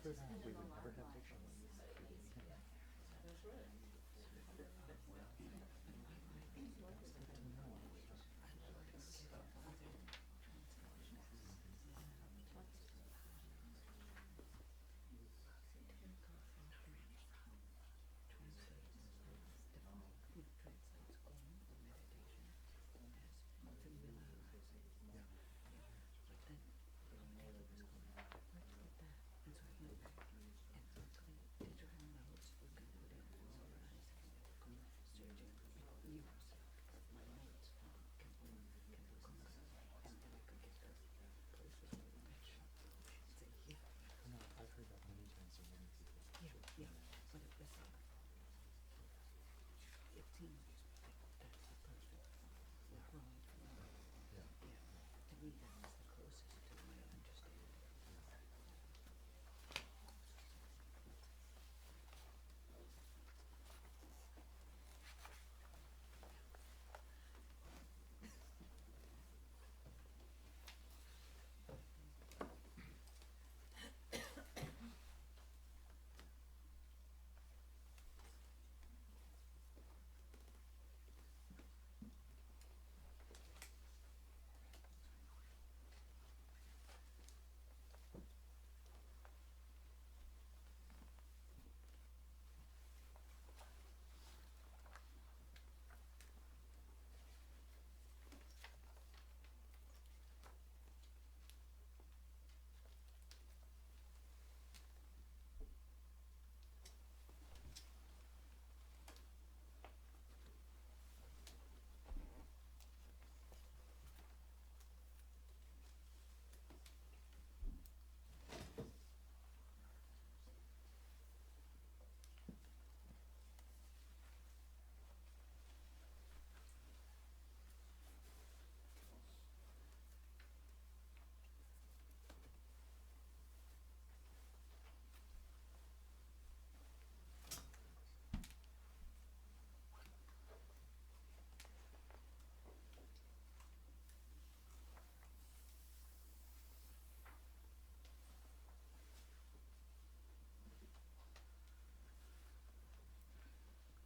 for that, we would never have pictures. No, I've heard that many times from many people. Yeah.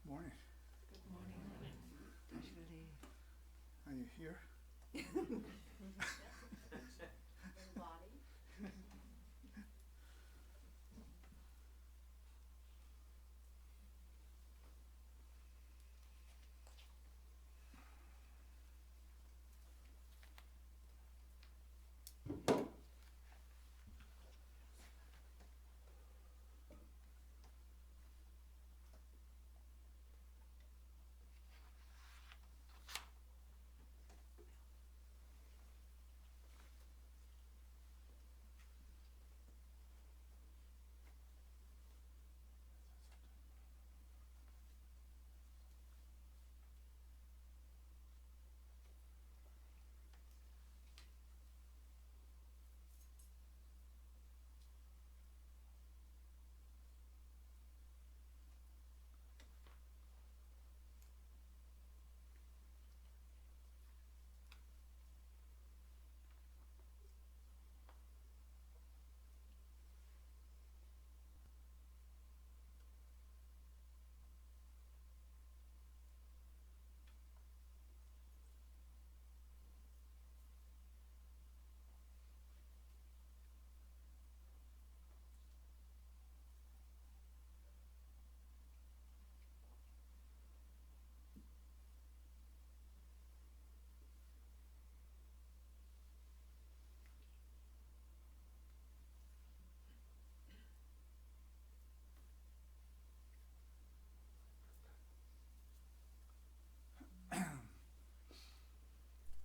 Morning. Good morning. Are you here? Body.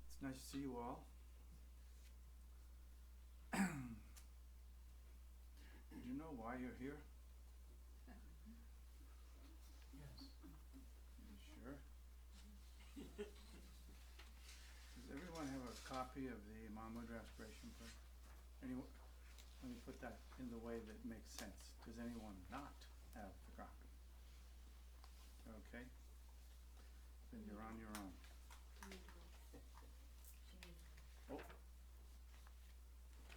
It's nice to see you all. Do you know why you're here? Yes. You sure? Does everyone have a copy of the Mahmood Aspiration book? Anyone? Let me put that in the way that makes sense. Does anyone not have the copy? Okay. Then you're on your own. Oh.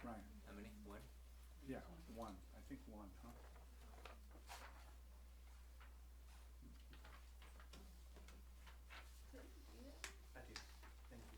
Ryan. How many? One? Yeah, one. I think think one, huh? Tim, do you have? I do, thank you.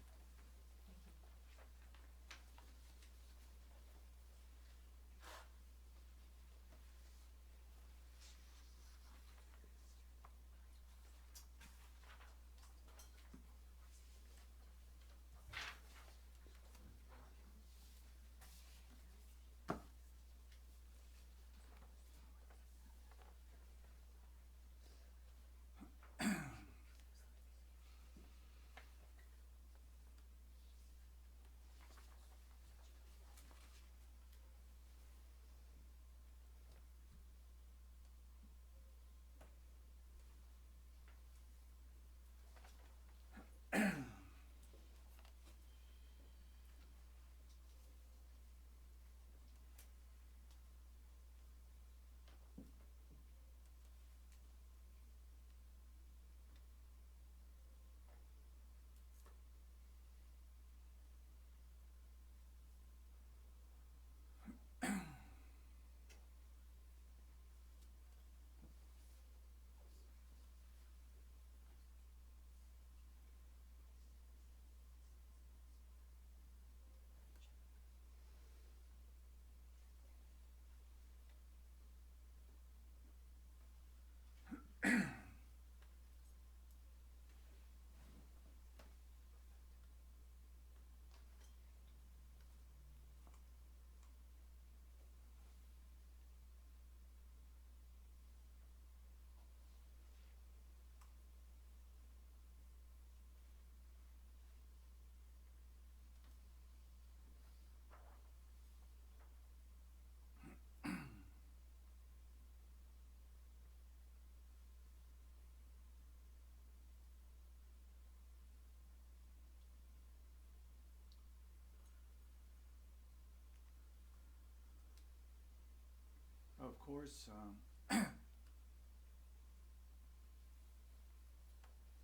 Of course,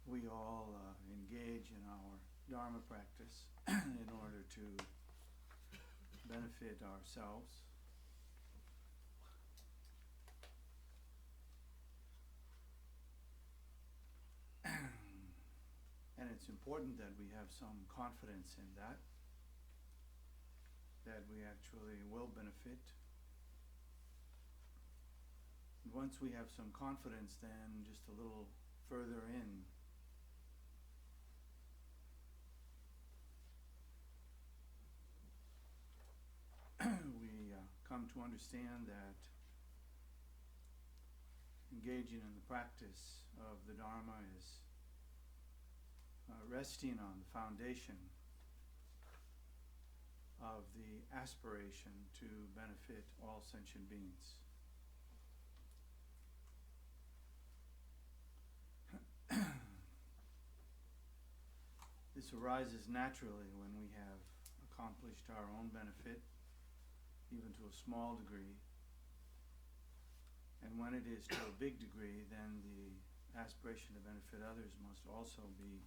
we all engage in our Dharma practice in order to benefit ourselves. And it's important that we have some confidence in that we actually will benefit. And once we have some confidence, then just a little further in, we come to understand that engaging in the practice of the Dharma is resting on the foundation of the aspiration to benefit all sentient beings. This arises naturally when we have accomplished our own benefit, even to a small degree. And when it is to a big degree, then the aspiration to benefit others must also be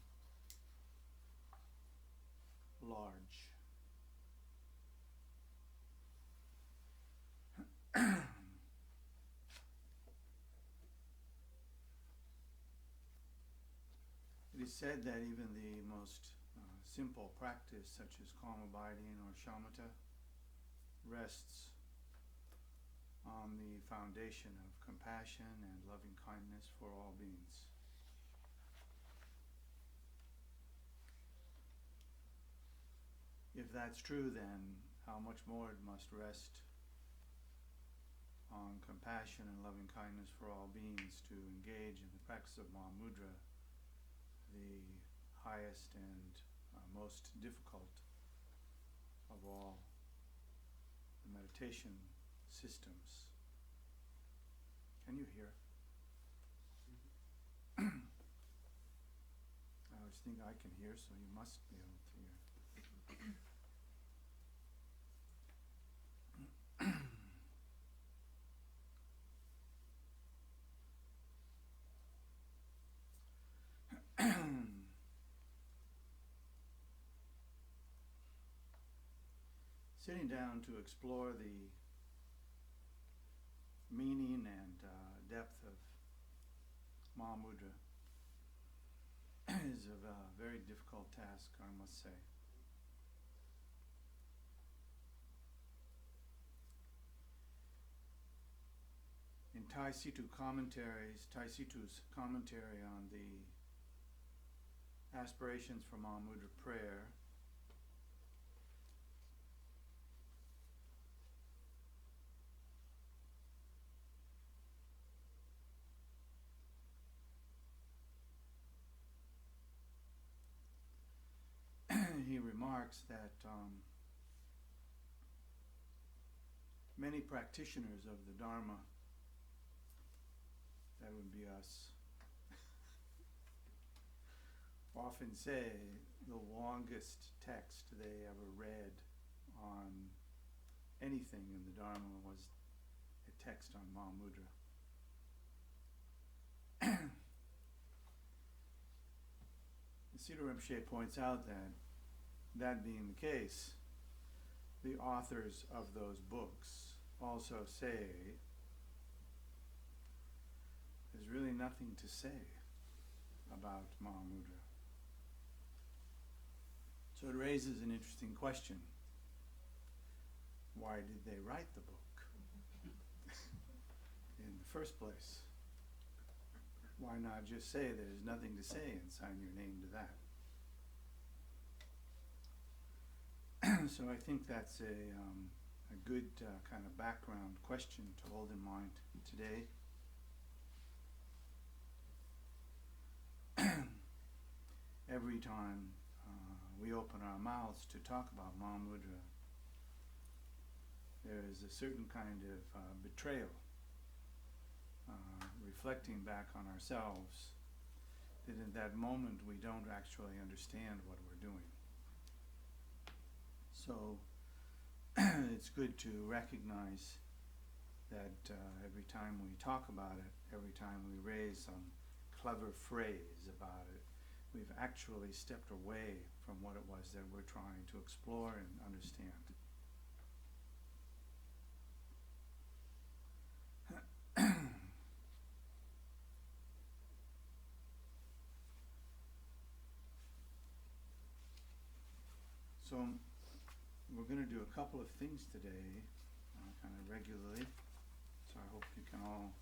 large. It is said that even the most simple practice, such as calm abiding or shamatha, rests on the foundation of compassion and loving kindness for all beings. If that's true, then how much more it must rest on compassion and loving kindness for all beings to engage in the practice of Mahamudra, the highest and most difficult of all the meditation systems. Can you hear? I always think I can hear, so you must be able to hear. Sitting down to explore the meaning and depth of Mahamudra is a very difficult task, I must say. In Tai Situ's commentary on the Aspirations for Mahamudra prayer, he remarks that many practitioners of the Dharma, that would be us, often say the longest text they ever read on anything in the Dharma was a text on Mahamudra. Siddha Rinpoche points out that being the case, the authors of those books also say there's really nothing to say about Mahamudra. So it raises an interesting question. Why did they write the book in the first place? Why not just say there's nothing to say and sign your name to that? So I think that's a good kind of background question to hold in mind today. Every time we open our mouths to talk about Mahamudra, there is a certain kind of betrayal, reflecting back on ourselves, that in that moment we don't actually understand what we're doing. So it's good to recognize that every time we talk about it, every time we raise some clever phrase about it, we've actually stepped away from what it was that we're trying to explore and understand. So we're going to do a couple of things today, kind of regularly. So I hope you can all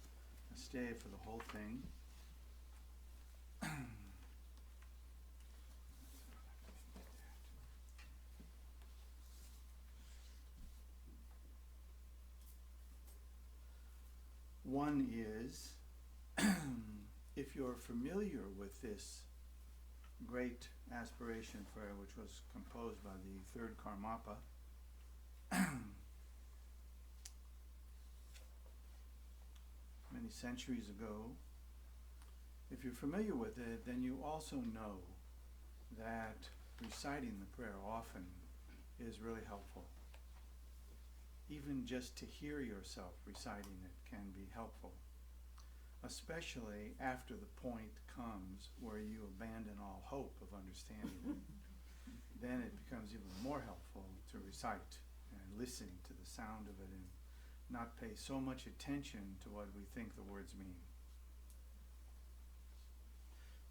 stay for the whole thing. One is, if you're familiar with this great aspiration prayer, which was composed by the third Karmapa, many centuries ago, if you're familiar with it, then you also know that reciting the prayer often is really helpful. Even just to hear yourself reciting it can be helpful, especially after the point comes where you abandon all hope of understanding it. Then it becomes even more helpful to recite and listen to the sound of it and not pay so much attention to what we think the words mean.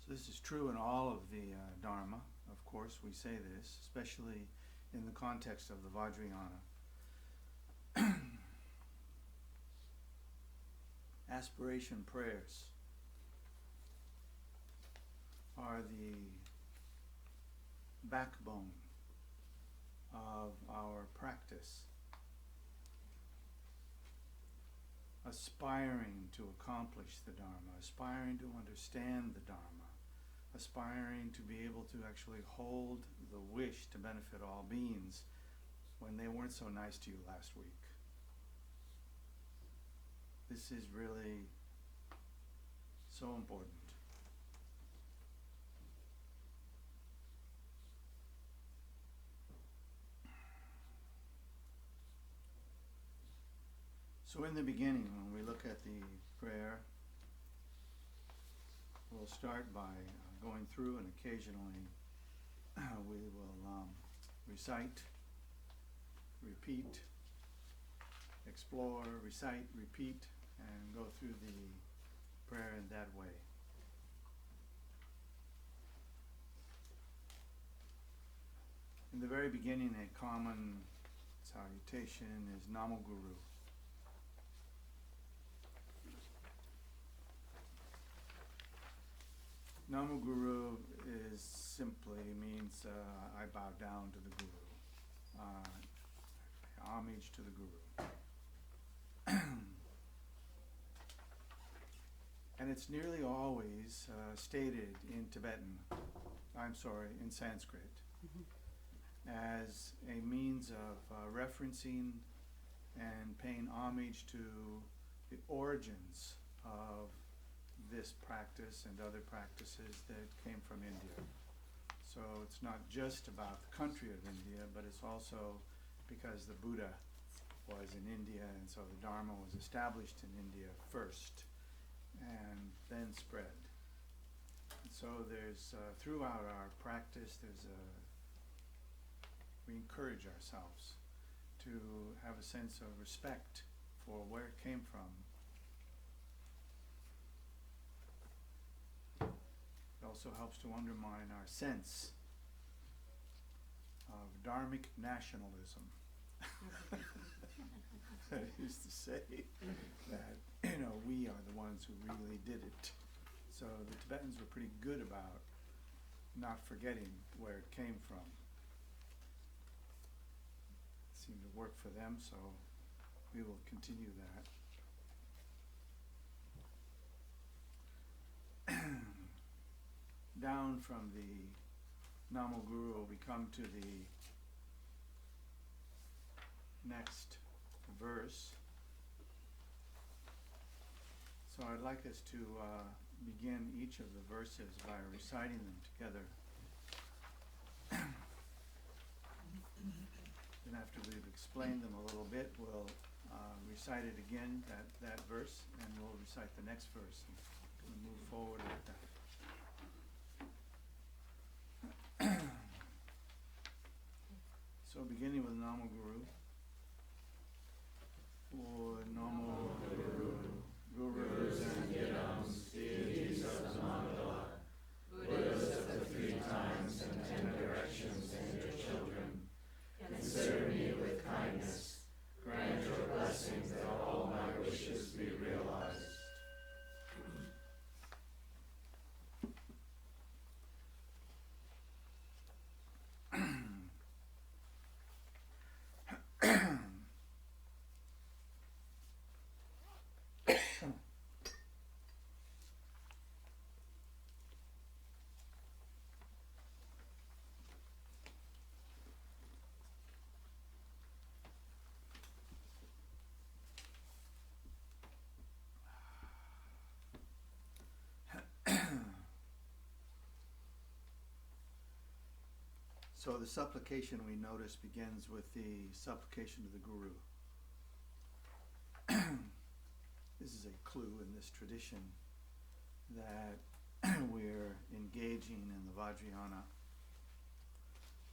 So this is true in all of the Dharma. Of course, we say this, especially in the context of the Vajrayana. Aspiration prayers are the backbone of our practice. Aspiring to accomplish the Dharma, aspiring to understand the Dharma, aspiring to be able to actually hold the wish to benefit all beings when they weren't so nice to you last week. This is really so important. So in the beginning, when we look at the prayer, we'll start by going through, and occasionally we will recite, repeat, explore, recite, repeat, and go through the prayer in that way. In the very beginning, a common salutation is Namo Guru. Namo Guru is simply means I bow down to the Guru. Homage to the Guru. And it's nearly always stated in Sanskrit, as a means of referencing and paying homage to the origins of this practice and other practices that came from India. So it's not just about the country of India, but it's also because the Buddha was in India, and so the Dharma was established in India first and then spread. And so there's, throughout our practice, we encourage ourselves to have a sense of respect for where it came from. It also helps to undermine our sense of dharmic nationalism. I used to say that, we are the ones who really did it. So the Tibetans were pretty good about not forgetting where it came from. It seemed to work for them, so we will continue that. Down from the Namo Guru, we come to the next verse. So I'd like us to begin each of the verses by reciting them together. Then after we've explained them a little bit, we'll recite it again, that verse, and we'll recite the next verse and move forward with that. So beginning with Namo Guru. O Namo Guru, Gurus and Yidams, deities of the Mandala, Buddhas of the 3 times and 10 directions and your children, consider me with kindness, grant your blessings that all my wishes be realized. So the supplication, we notice, begins with the supplication to the Guru. This is a clue in this tradition that we're engaging in the Vajrayana,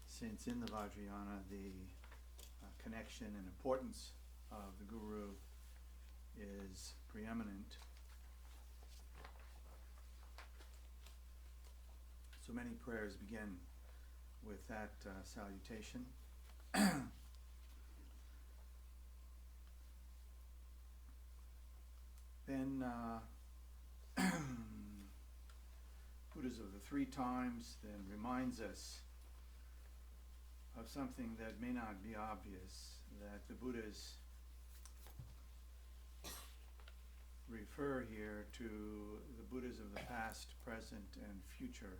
since in the Vajrayana the connection and importance of the Guru is preeminent. So many prayers begin with that salutation. Then Buddhas of the 3 times then reminds us of something that may not be obvious, that the Buddhas refer here to the Buddhas of the past, present, and future.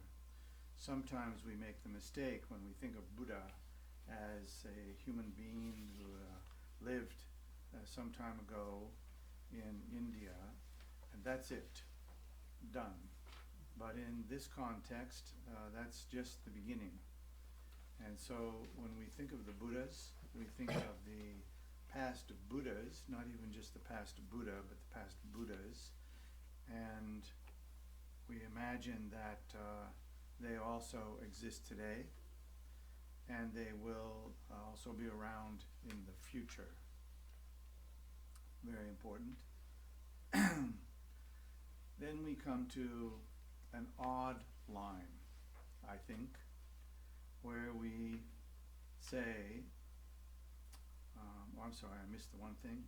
Sometimes we make the mistake when we think of Buddha as a human being who lived some time ago in India, and that's it, done. But in this context, that's just the beginning. And so when we think of the Buddhas, we think of the past Buddhas, not even just the past Buddha, but the past Buddhas, and we imagine that they also exist today, and they will also be around in the future. Very important. Then we come to an odd line, I think, where we say, I'm sorry, I missed the one thing.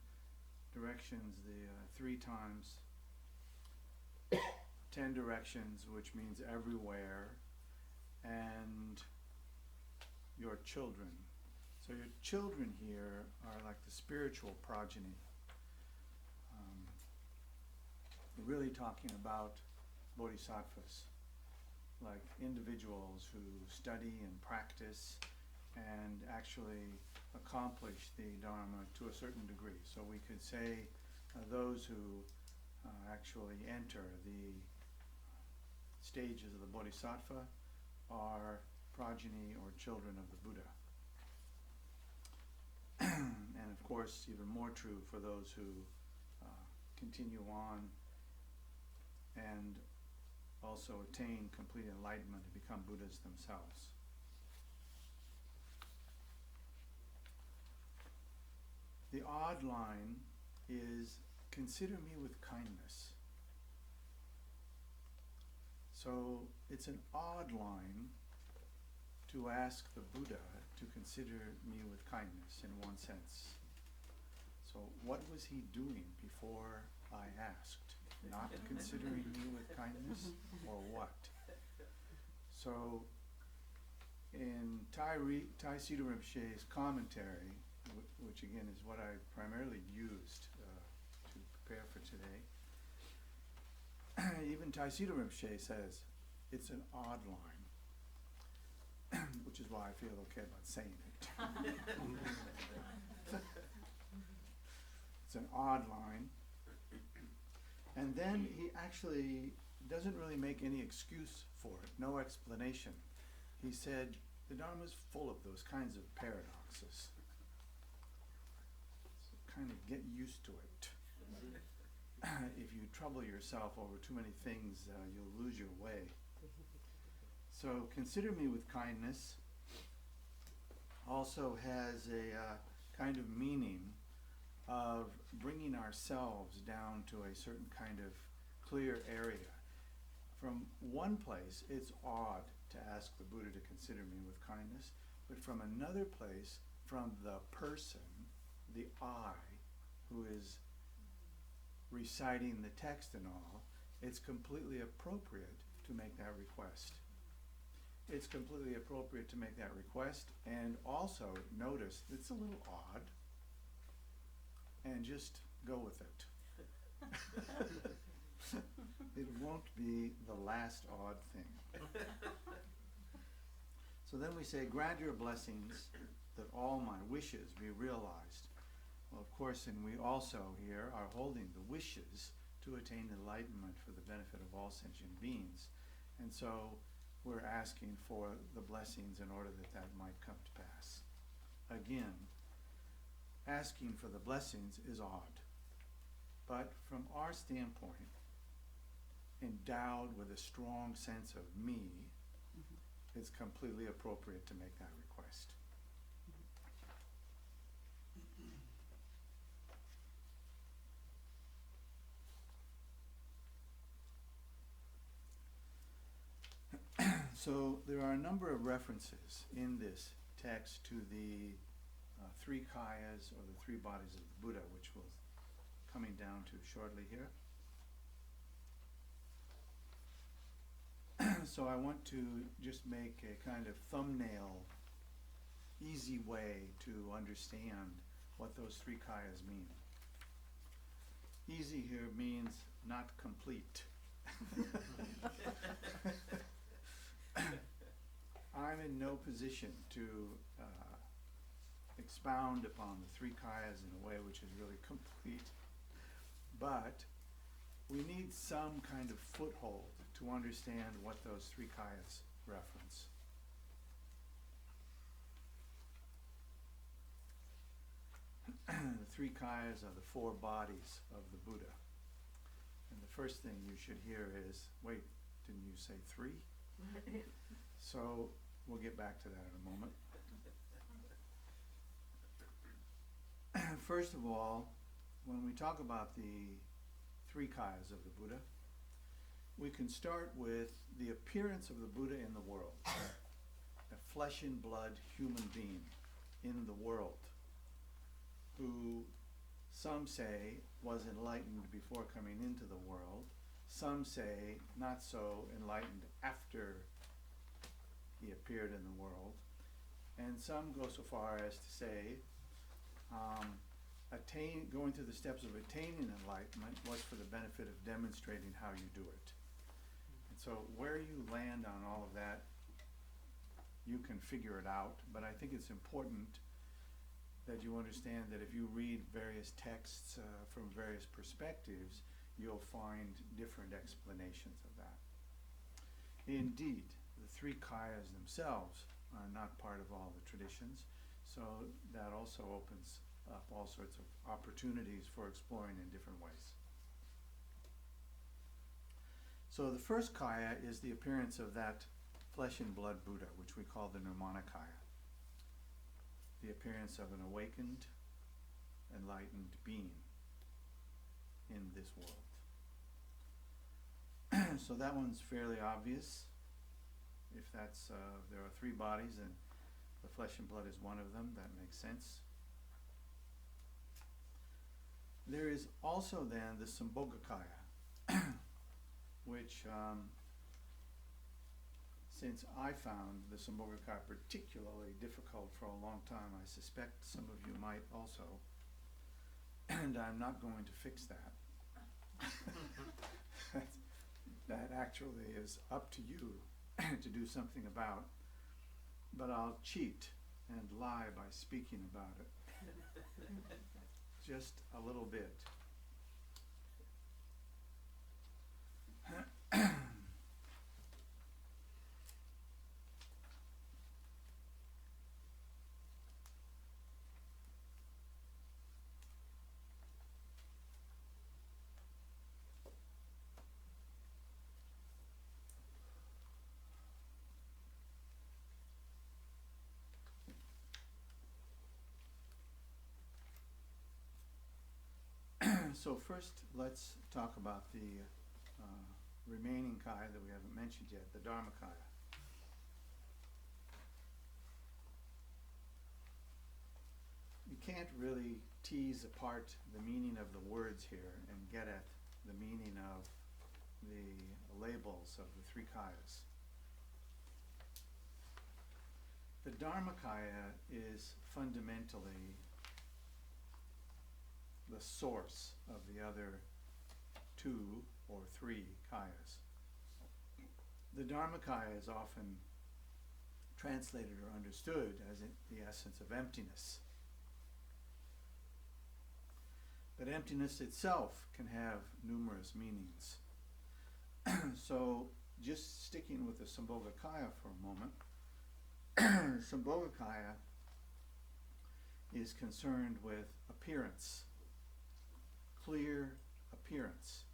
Directions, the 3 times 10 directions, which means everywhere, and your children. So your children here are like the spiritual progeny. We're really talking about bodhisattvas, like individuals who study and practice and actually accomplish the Dharma to a certain degree. So we could say those who actually enter the stages of the bodhisattva are progeny or children of the Buddha. And of course, even more true for those who continue on and also attain complete enlightenment and become Buddhas themselves. The odd line is, consider me with kindness. So it's an odd line to ask the Buddha to consider me with kindness in one sense. So what was he doing before I asked? Not considering me with kindness, or what? So in Tai Siddha Rinpoche's commentary, which again is what I primarily used to prepare for today, even Tai Siddha Rinpoche says it's an odd line, which is why I feel okay about saying it. It's an odd line. And then he actually doesn't really make any excuse for it, no explanation. He said, the Dharma is full of those kinds of paradoxes. So kind of get used to it. If you trouble yourself over too many things, you'll lose your way. So consider me with kindness also has a kind of meaning of bringing ourselves down to a certain kind of clear area. From one place, it's odd to ask the Buddha to consider me with kindness, but from another place, from the person, the I, who is reciting the text and all, it's completely appropriate to make that request. It's completely appropriate to make that request, and also notice it's a little odd, and just go with it. It won't be the last odd thing. So then we say, grant your blessings that all my wishes be realized. Well, of course, and we also here are holding the wishes to attain enlightenment for the benefit of all sentient beings. And so we're asking for the blessings in order that that might come to pass. Again, asking for the blessings is odd. But from our standpoint, endowed with a strong sense of me, it's completely appropriate to make that request. So there are a number of references in this text to the 3 kayas, or the 3 bodies of the Buddha, which we'll coming down to shortly here. So I want to just make a kind of thumbnail, easy way to understand what those 3 kayas mean. Easy here means not complete. I'm in no position to expound upon the 3 kayas in a way which is really complete, but we need some kind of foothold to understand what those 3 kayas reference. The 3 kayas are the 4 bodies of the Buddha. And the first thing you should hear is, wait, didn't you say 3? So we'll get back to that in a moment. First of all, when we talk about the 3 kayas of the Buddha, we can start with the appearance of the Buddha in the world. A flesh and blood human being in the world, who some say was enlightened before coming into the world, some say not so enlightened after he appeared in the world, and some go so far as to say going through the steps of attaining enlightenment was for the benefit of demonstrating how you do it. And so where you land on all of that, you can figure it out, but I think it's important that you understand that if you read various texts from various perspectives, you'll find different explanations of that. Indeed, the three kayas themselves are not part of all the traditions, so that also opens up all sorts of opportunities for exploring in different ways. So the first kaya is the appearance of that flesh and blood Buddha, which we call the Nirmanakaya. The appearance of an awakened, enlightened being in this world. So that one's fairly obvious. If that's, there are three bodies and the flesh and blood is one of them, that makes sense. There is also then the Sambhogakaya, which since I found the Sambhogakaya particularly difficult for a long time, I suspect some of you might also, and I'm not going to fix that. That actually is up to you to do something about, but I'll cheat and lie by speaking about it. Just a little bit. So first, let's talk about the remaining kaya that we haven't mentioned yet, the Dharmakaya. You can't really tease apart the meaning of the words here and get at the meaning of the labels of the three kayas. The Dharmakaya is fundamentally the source of the other two or three kayas. The Dharmakaya is often translated or understood as the essence of emptiness. But emptiness itself can have numerous meanings. So just sticking with the Sambhogakaya for a moment, Sambhogakaya is concerned with appearance, clear appearance.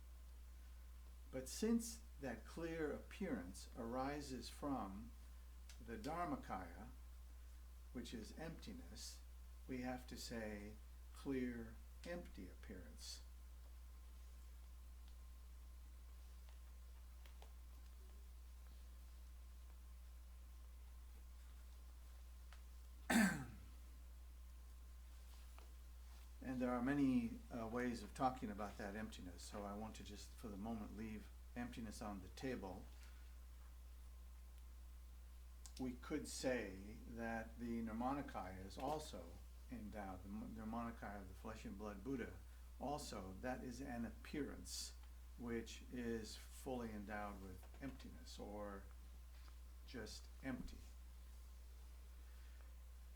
But since that clear appearance arises from the Dharmakaya, which is emptiness, we have to say clear, empty appearance. And there are many ways of talking about that emptiness, so I want to just for the moment leave emptiness on the table. We could say that the Nirmanakaya is also endowed, the Nirmanakaya of the flesh and blood Buddha, also that is an appearance which is fully endowed with emptiness or just empty.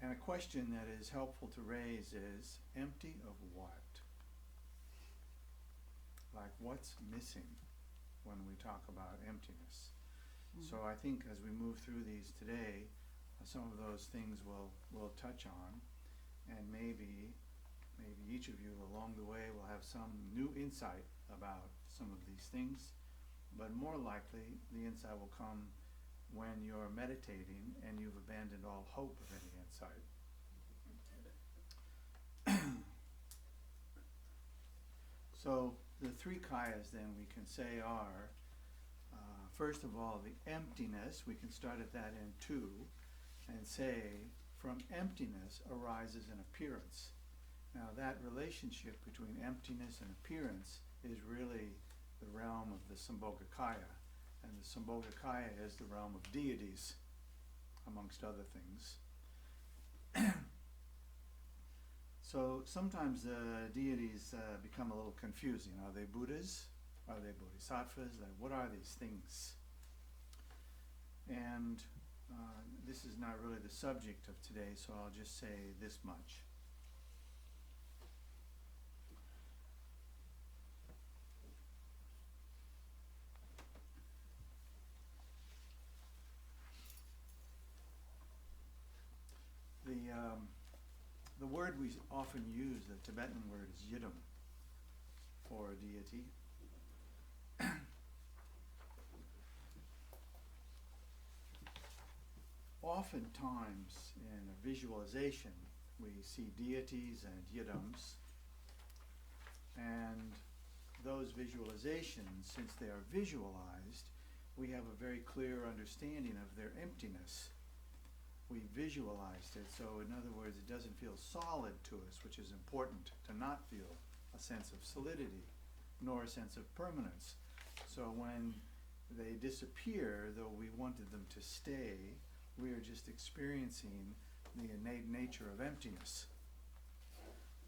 And a question that is helpful to raise is, empty of what? Like, what's missing when we talk about emptiness? Mm-hmm. So I think as we move through these today, some of those things we'll touch on, and maybe each of you along the way will have some new insight about some of these things, but more likely the insight will come when you're meditating and you've abandoned all hope of any insight. So the three kayas then we can say are first of all, the emptiness, we can start at that end too, and say, from emptiness arises an appearance. Now that relationship between emptiness and appearance is really the realm of the Sambhogakaya, and the Sambhogakaya is the realm of deities, amongst other things. So sometimes deities become a little confusing. Are they Buddhas? Are they Bodhisattvas? What are these things? And this is not really the subject of today, so I'll just say this much. The word we often use, the Tibetan word, is yidam for deity. Oftentimes in a visualization we see deities and yidams, and those visualizations, since they are visualized, we have a very clear understanding of their emptiness. We visualized it, so in other words, it doesn't feel solid to us, which is important, to not feel a sense of solidity, nor a sense of permanence. So when they disappear, though we wanted them to stay, we are just experiencing the innate nature of emptiness.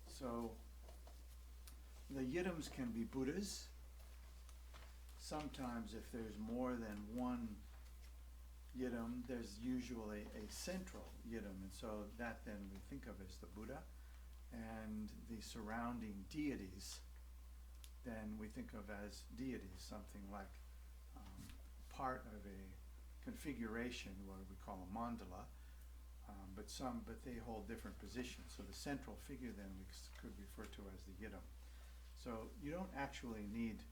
So the yidams can be Buddhas. Sometimes if there's more than one yidam, there's usually a central yidam, and so that then we think of as the Buddha, and the surrounding deities then we think of as deities, something like part of a configuration, what we call a mandala, but they hold different positions. So the central figure then we could refer to as the yidam. So you don't actually need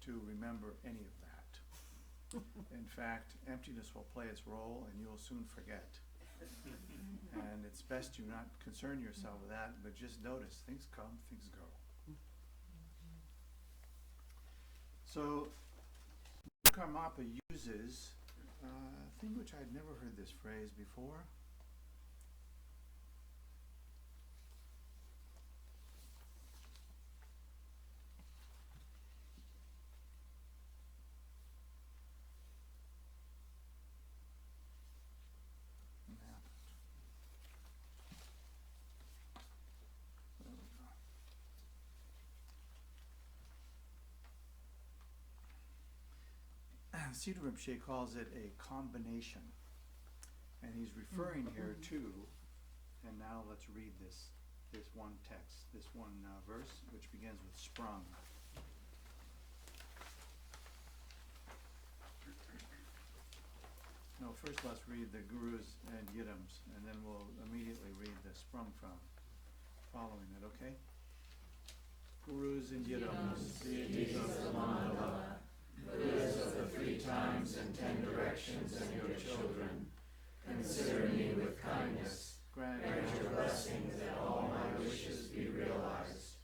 to remember any of that. In fact, emptiness will play its role and you will soon forget. And it's best you not concern yourself with that, but just notice things come, things go. So Karmapa uses a thing which I'd never heard this phrase before. Siddha Rinpoche calls it a combination, and he's referring here to, and now let's read this one text, this one verse, which begins with sprung. No, first let's read the gurus and yidams, and then we'll immediately read the sprung from, following it, okay? Gurus and yidams, deities of the mandala, Buddhas of the 3 times and 10 directions, and your children, consider me with kindness. Grant your blessing that all my wishes be realized.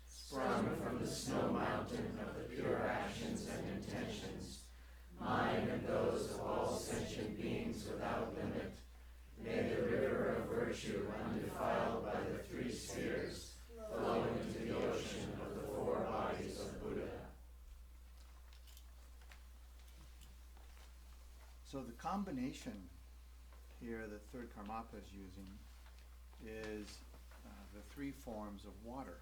Sprung from the snow mountain of the pure actions and intentions, mine and those of all sentient beings without limit, may the river of virtue undefiled by the 3 spheres flow into the ocean of the 4 bodies of Buddha. So the combination here that third Karmapa is using is the 3 forms of water.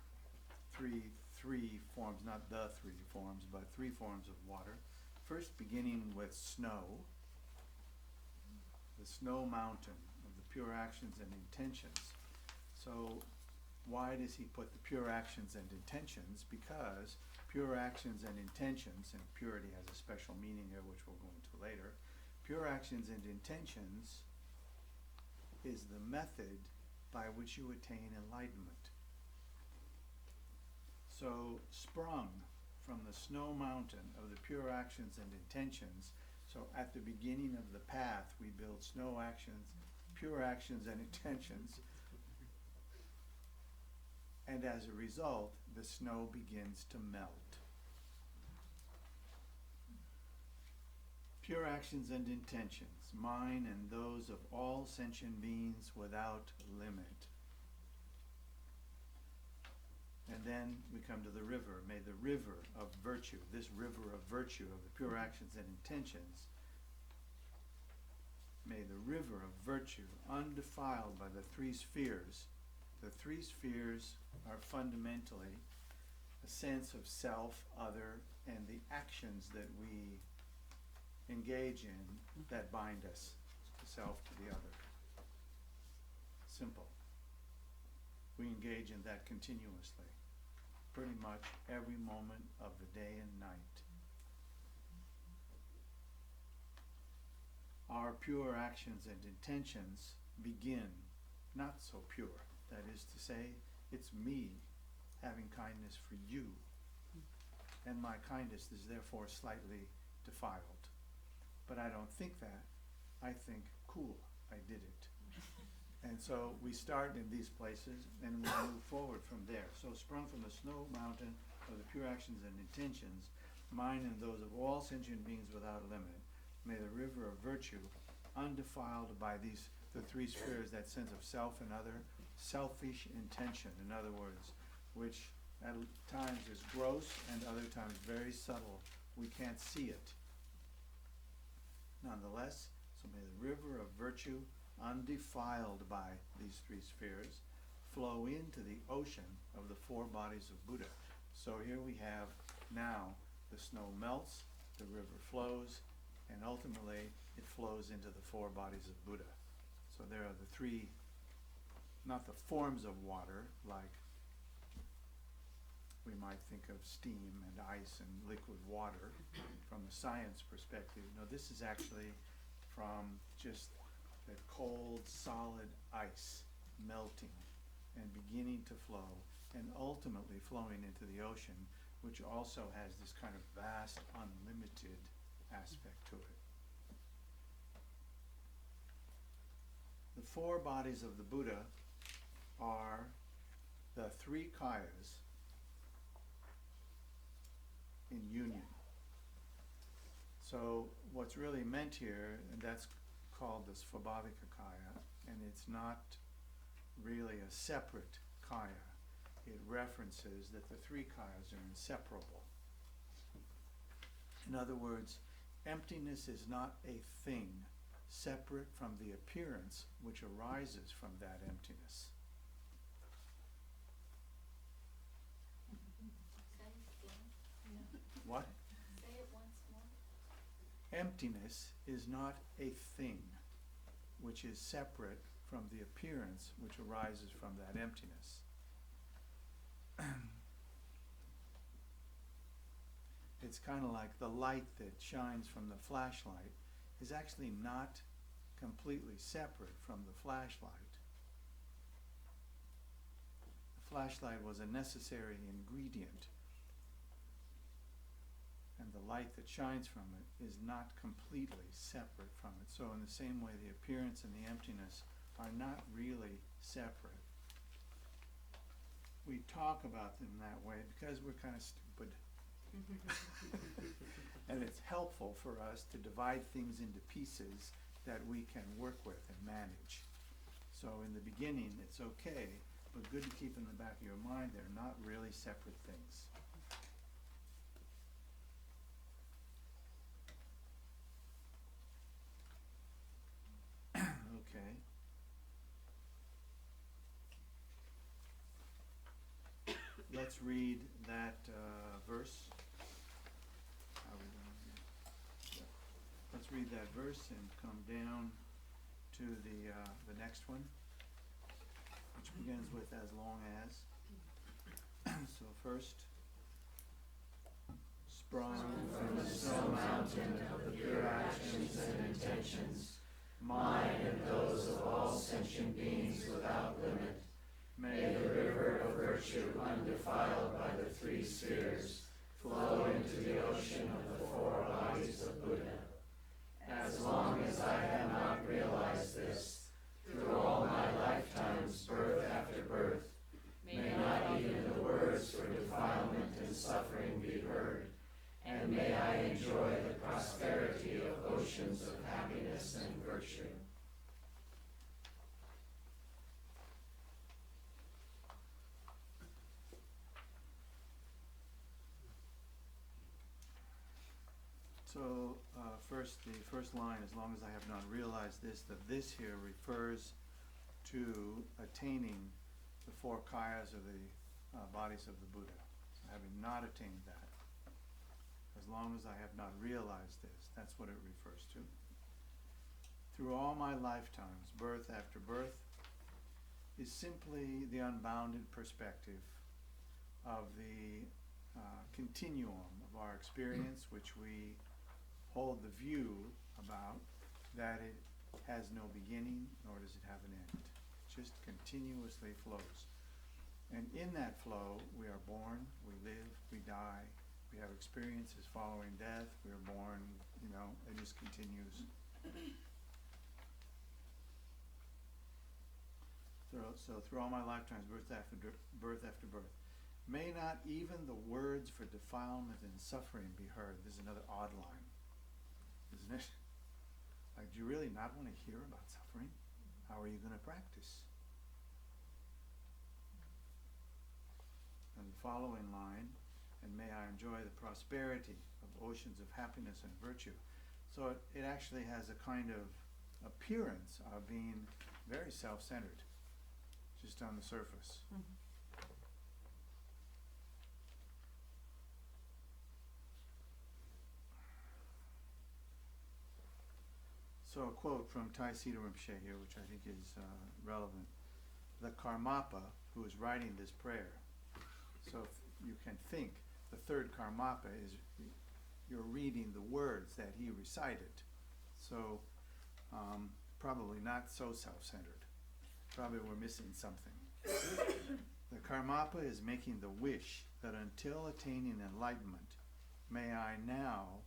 Three forms, not the 3 forms, but 3 forms of water. First beginning with snow, the snow mountain of the pure actions and intentions. So why does he put the pure actions and intentions? Because pure actions and intentions, and purity has a special meaning here which we'll go into later, pure actions and intentions is the method by which you attain enlightenment. So sprung from the snow mountain of the pure actions and intentions, so at the beginning of the path we build snow actions, pure actions and intentions, and as a result the snow begins to melt. Pure actions and intentions, mine and those of all sentient beings without limit. And then we come to the river. May the river of virtue, this river of virtue of the pure actions and intentions, may the river of virtue, undefiled by the three spheres. The three spheres are fundamentally a sense of self, other, and the actions that we engage in that bind us, the self to the other. Simple. We engage in that continuously, pretty much every moment of the day and night. Our pure actions and intentions begin not so pure. That is to say, it's me having kindness for you, and my kindness is therefore slightly defiled. But I don't think that. I think, cool, I did it. And so we start in these places and we move forward from there. So sprung from the snow mountain of the pure actions and intentions, mine and those of all sentient beings without limit, may the river of virtue, undefiled by the three spheres, that sense of self and other, selfish intention, in other words, which at times is gross and other times very subtle. We can't see it. Nonetheless, so may the river of virtue, undefiled by these three spheres, flow into the ocean of the four bodies of Buddha. So here we have now the snow melts, the river flows, and ultimately it flows into the four bodies of Buddha. So there are the three, not the forms of water like we might think of steam and ice and liquid water from a science perspective. No, this is actually from just the cold, solid ice melting and beginning to flow and ultimately flowing into the ocean, which also has this kind of vast, unlimited aspect to it. The four bodies of the Buddha are the three kayas in union. So what's really meant here, and that's called the Svabhavika Kaya, and it's not really a separate kaya. It references that the three kayas are inseparable. In other words, emptiness is not a thing separate from the appearance which arises from that emptiness. What? Say it once more. Emptiness is not a thing which is separate from the appearance which arises from that emptiness. It's kind of like the light that shines from the flashlight is actually not completely separate from the flashlight. The flashlight was a necessary ingredient, and the light that shines from it is not completely separate from it. So in the same way, the appearance and the emptiness are not really separate. We talk about them that way because we're kind of stupid. And it's helpful for us to divide things into pieces that we can work with and manage. So in the beginning, it's okay, but good to keep in the back of your mind, they're not really separate things. Okay. Let's read that verse. How are we doing here? Yeah. Let's read that verse and come down to the next one, which begins with as long as. So first, sprung from the snow mountain of the pure actions and intentions, mine and those of all sentient beings without limit, may the river of virtue undefiled by the three spheres flow into the ocean of the four bodies of Buddha. As long as I have not realized this, through all my lifetimes, birth after birth, may not even the words for defilement and suffering be heard, and may I enjoy the prosperity of oceans of happiness and virtue. So, the first line, as long as I have not realized this, that this here refers to attaining the four kayas of the bodies of the Buddha. So having not attained that, as long as I have not realized this, that's what it refers to. Through all my lifetimes, birth after birth, is simply the unbounded perspective of the continuum of our experience, which we hold the view about that it has no beginning, nor does it have an end. It just continuously flows. And in that flow, we are born, we live, we die, we have experiences following death, we are born, it just continues. So through all my lifetimes, birth after birth, may not even the words for defilement and suffering be heard. This is another odd line, isn't it? Like, do you really not want to hear about suffering? How are you going to practice? And the following line, and may I enjoy the prosperity of oceans of happiness and virtue. So it actually has a kind of appearance of being very self-centered, just on the surface. Mm-hmm. So a quote from Tai Sita Rinpoche here, which I think is relevant. The Karmapa, who is writing this prayer, so if you can think, the third Karmapa is you're reading the words that he recited. So probably not so self-centered. Probably we're missing something. The Karmapa is making the wish that until attaining enlightenment, may I now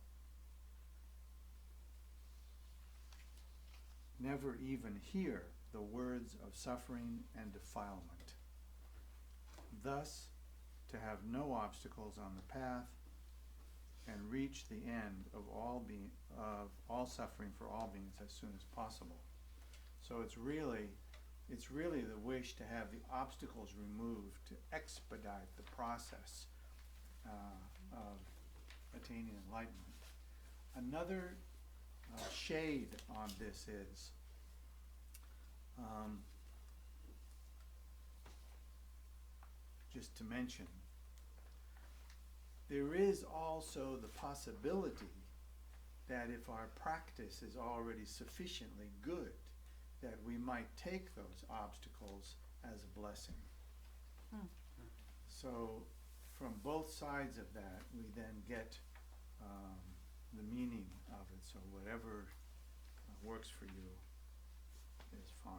never even hear the words of suffering and defilement. Thus, to have no obstacles on the path and reach the end of all suffering for all beings as soon as possible. So it's really the wish to have the obstacles removed to expedite the process of attaining enlightenment. Another shade on this is just to mention, there is also the possibility that if our practice is already sufficiently good, that we might take those obstacles as a blessing. So from both sides of that, we then get the meaning of it. So whatever works for you is fine.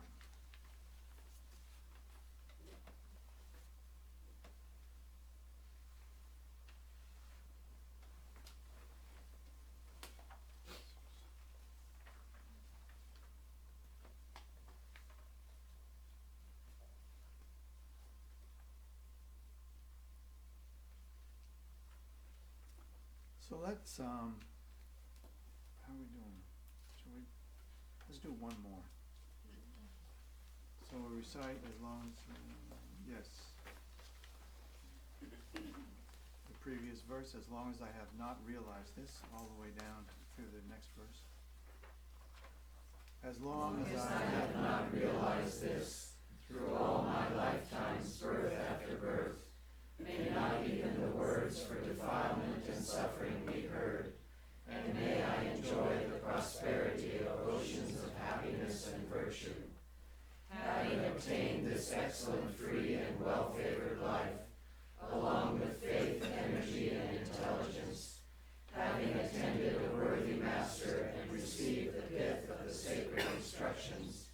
So let's, how are we doing? Let's do one more. So we recite as long as, yes. The previous verse, as long as I have not realized this, all the way down through the next verse. As long as I have not realized this, through all my lifetimes, birth after birth, may not even the words for defilement and suffering be heard, and may I enjoy the prosperity of oceans of happiness and virtue. Having obtained this excellent, free, and well-favored life, along with faith, energy, and intelligence, having attended a worthy master and received the pith of the sacred instructions,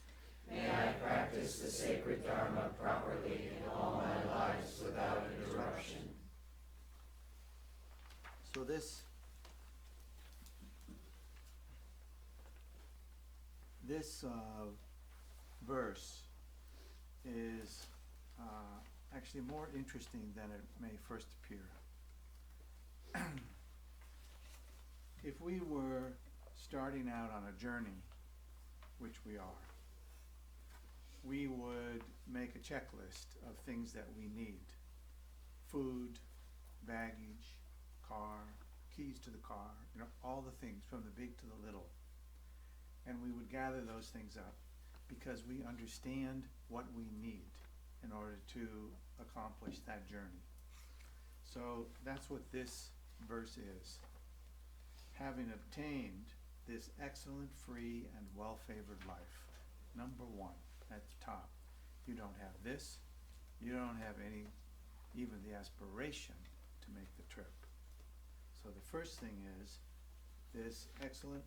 may I practice the sacred Dharma properly in all my lives without interruption. So this verse is actually more interesting than it may first appear. If we were starting out on a journey, which we are, we would make a checklist of things that we need. Food, baggage, car, keys to the car, all the things from the big to the little. And we would gather those things up because we understand what we need in order to accomplish that journey. So that's what this verse is. Having obtained this excellent, free, and well-favored life. Number one, at the top. You don't have this. You don't have even the aspiration to make the trip. So the first thing is this excellent,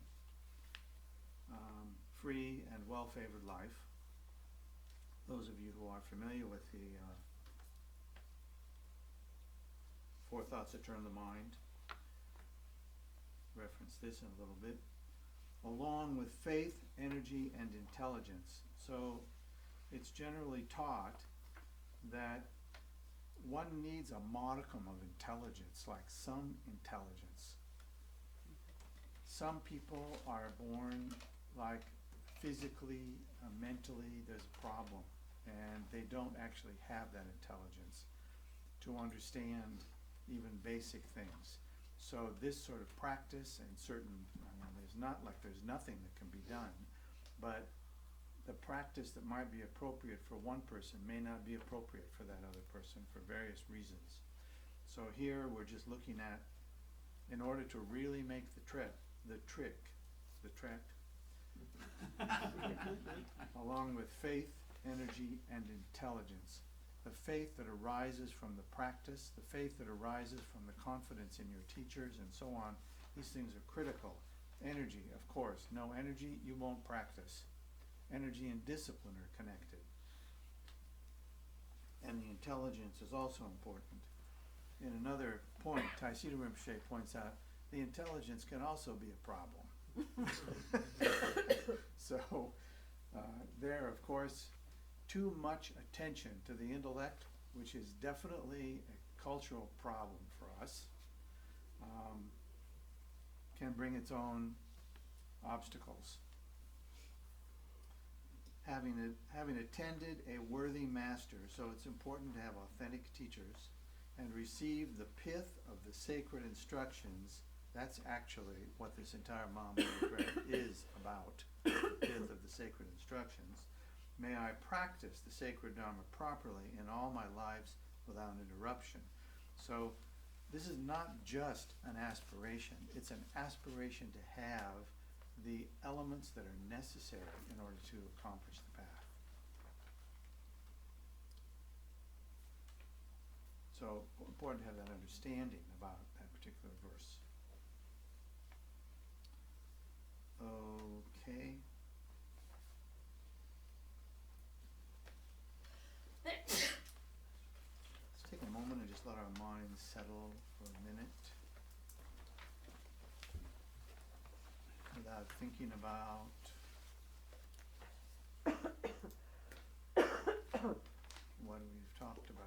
free, and well-favored life. Those of you who are familiar with the 4 thoughts that turn the mind, reference this in a little bit, along with faith, energy, and intelligence. So it's generally taught that one needs a modicum of intelligence, like some intelligence. Some people are born like physically, mentally, there's a problem, and they don't actually have that intelligence to understand even basic things. So this sort of practice and certain, there's nothing that can be done, but the practice that might be appropriate for one person may not be appropriate for that other person for various reasons. So here we're just looking at, in order to really make the trick, along with faith, energy, and intelligence. The faith that arises from the practice, the faith that arises from the confidence in your teachers and so on, these things are critical. Energy, of course. No energy, you won't practice. Energy and discipline are connected. And the intelligence is also important. In another point, Taisida Rinpoche points out, the intelligence can also be a problem. So, there, of course, too much attention to the intellect, which is definitely a cultural problem for us, can bring its own obstacles. Having attended a worthy master, so it's important to have authentic teachers and receive the pith of the sacred instructions. That's actually what this entire Mahamudra is about, the pith of the sacred instructions. May I practice the sacred Dharma properly in all my lives without interruption. So this is not just an aspiration, it's an aspiration to have the elements that are necessary in order to accomplish the path. So important to have that understanding about that particular verse. Okay. Let's take a moment and just let our minds settle for a minute without thinking about what we've talked about.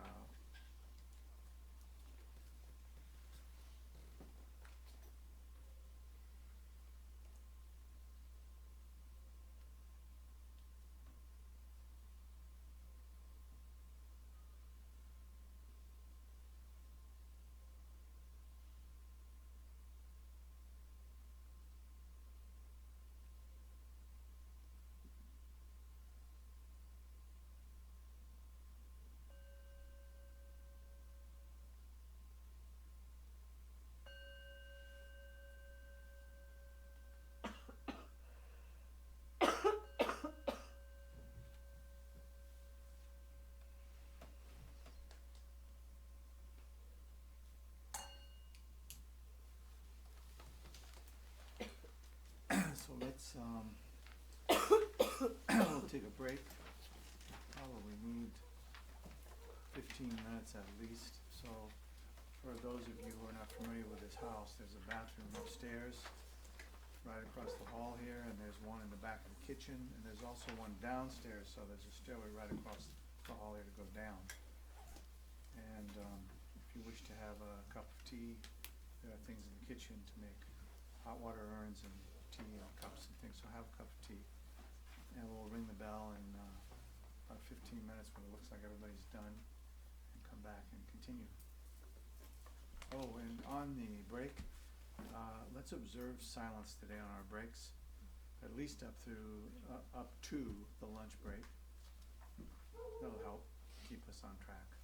So let's we'll take a break. Probably need 15 minutes at least. So for those of you who are not familiar with this house, there's a bathroom upstairs right across the hall here, and there's one in the back of the kitchen, and there's also one downstairs, so there's a stairway right across the hall here to go down. And if you wish to have a cup of tea, there are things in the kitchen to make hot water urns and tea and cups and things, so have a cup of tea. And we'll ring the bell in about 15 minutes when it looks like everybody's done, and come back and continue. Oh, and on the break, let's observe silence today on our breaks, at least up to the lunch break. That'll help keep us on track.